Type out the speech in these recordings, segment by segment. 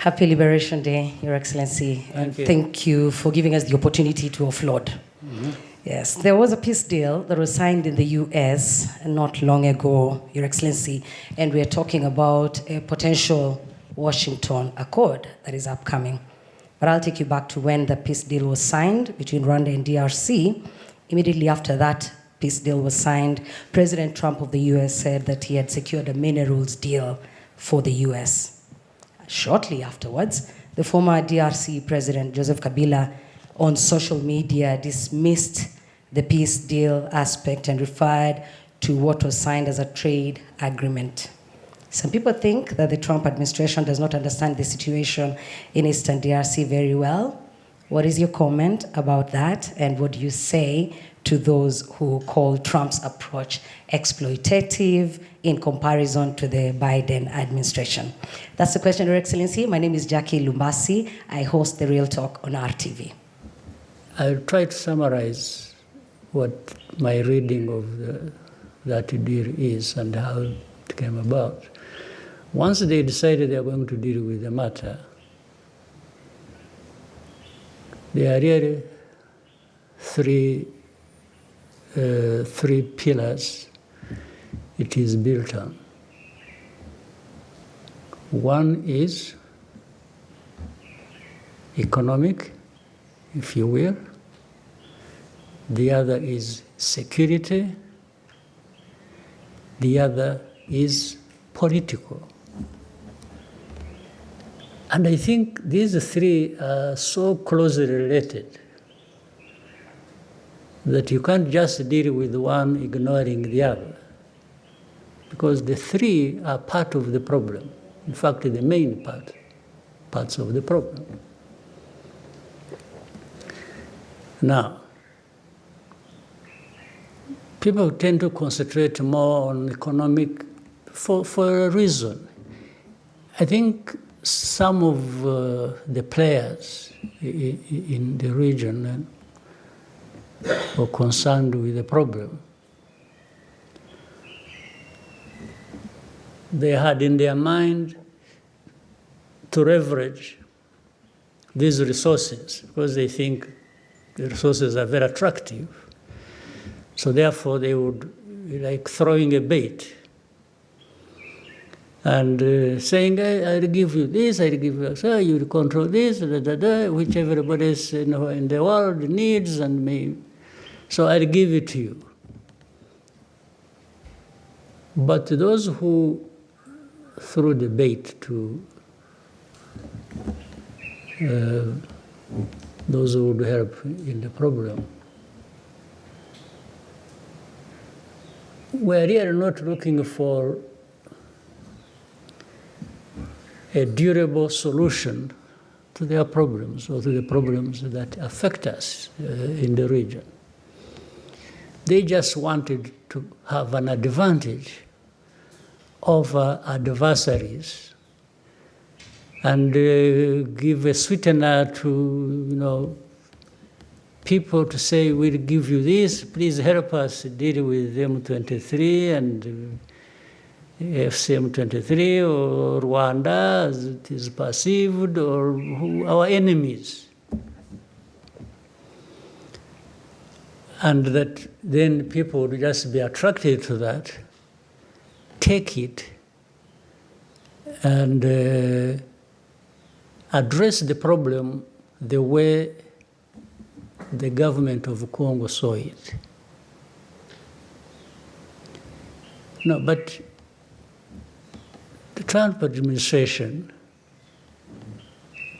Happy Liberation Day, Your Excellency, and thank you for giving us the opportunity to offload. Yes, there was a peace deal that was signed in the US not long ago, Your Excellency, and we are talking about a potential Washington Accord that is upcoming. But I'll take you back to when the peace deal was signed between Rwanda and DRC. Immediately after that peace deal was signed, President Trump of the US said that he had secured a minerals deal for the US. Shortly afterwards, the former DRC President Joseph Kabila on social media dismissed the peace deal aspect and referred to what was signed as a trade agreement. Some people think that the Trump administration does not understand the situation in Eastern DRC very well. What is your comment about that, and what do you say to those who call Trump's approach exploitative in comparison to the Biden administration? That's the question, Your Excellency. My name is Jackie Lumbasi. I host The Real Talk on RTV. I'll try to summarize what my reading of that deal is and how it came about. Once they decided they are going to deal with the matter, there are really three pillars it is built on. One is economic, if you will. The other is security. The other is political. And I think these three are so closely related that you can't just deal with one ignoring the other, because the three are part of the problem. In fact, the main parts of the problem. Now, people tend to concentrate more on economic for a reason. I think some of the players in the region were concerned with the problem. They had in their mind to leverage these resources because they think the resources are very attractive. So therefore they would, like throwing a bait and saying, I'll give you this, I'll give you, so you'll control this, which everybody else in the world needs and may. So I'll give it to you. But those who threw the bait to those who would help in the problem were really not looking for a durable solution to their problems or to the problems that affect us in the region. They just wanted to have an advantage over adversaries and give a sweetener to people to say, we'll give you this, please help us deal with M23 and FCM23 or Rwanda as it is perceived, or our enemies. And that then people would just be attracted to that, take it, and address the problem the way the government of Congo saw it. No, but the Trump administration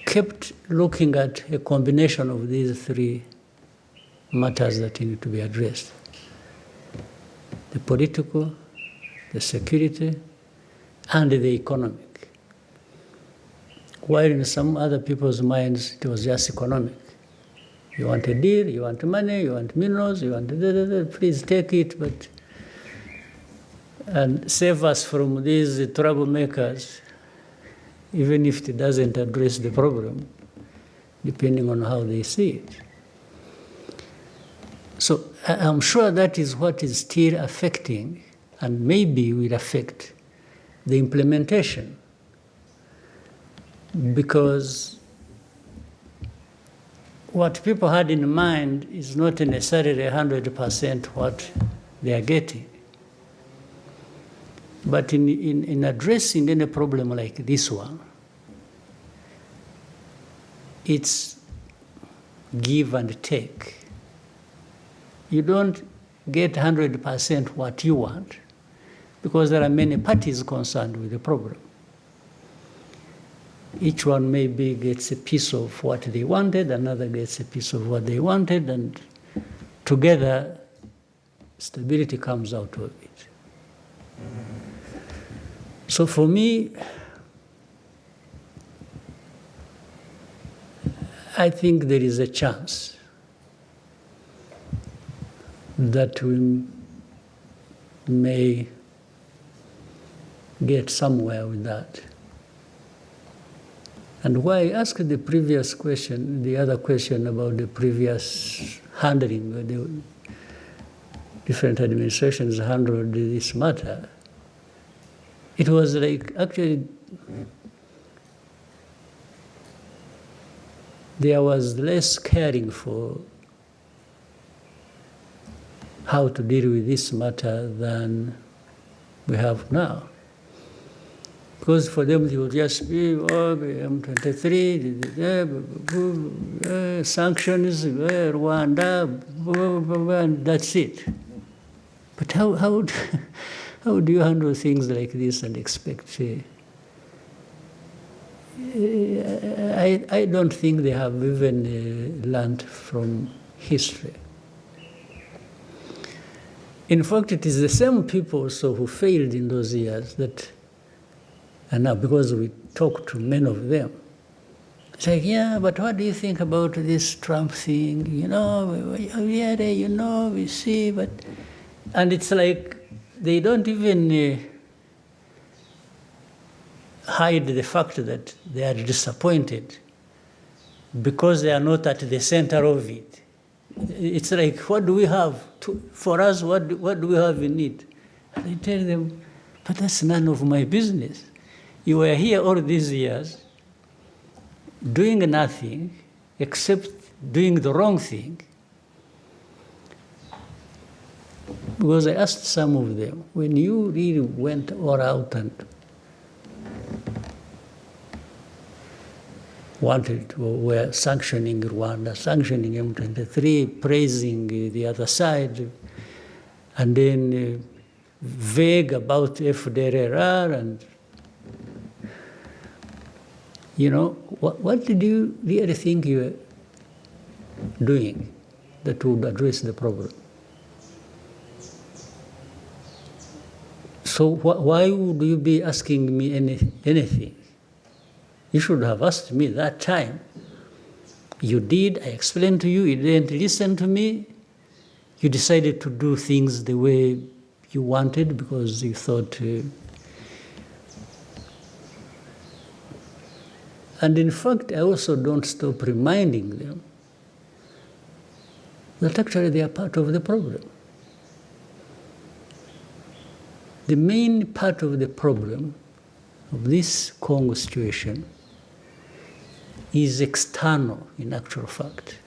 kept looking at a combination of these three matters that need to be addressed: the political, the security, and the economic. While in some other people's minds, it was just economic. You want a deal, you want money, you want minerals, you want please take it, but and save us from these troublemakers, even if it doesn't address the problem, depending on how they see it. So I'm sure that is what is still affecting, and maybe will affect, the implementation because what people had in mind is not necessarily 100% what they are getting. But in addressing any problem like this one, it's give and take. You don't get 100% what you want because there are many parties concerned with the problem. Each one maybe gets a piece of what they wanted, another gets a piece of what they wanted, and together stability comes out of it. So for me, I think there is a chance that we may get somewhere with that. And why I asked the previous question, the other question about the previous handling, the different administrations handled this matter, it was like actually there was less caring for how to deal with this matter than we have now. Because for them, it would just be, M23, sanctions, Rwanda, and that's it. But how do you handle things like this and expect? I don't think they have even learned from history. In fact, it is the same people also who failed in those years that, and now because we talk to many of them, it's like, yeah, but what do you think about this Trump thing? You know, yeah, we see, but, and it's like they don't even hide the fact that they are disappointed because they are not at the center of it. It's like, what do we have? For us, what do we have in it? And I tell them, but that's none of my business. You were here all these years doing nothing except doing the wrong thing. Because I asked some of them, when you really went all out and were sanctioning Rwanda, sanctioning M23, praising the other side, and then vague about FDLR, and what did you really think you were doing that would address the problem? So why would you be asking me anything? You should have asked me that time. You did, I explained to you, you didn't listen to me. You decided to do things the way you wanted because you thought... And in fact, I also don't stop reminding them that actually they are part of the problem. The main part of the problem of this Congo situation is external, in actual fact.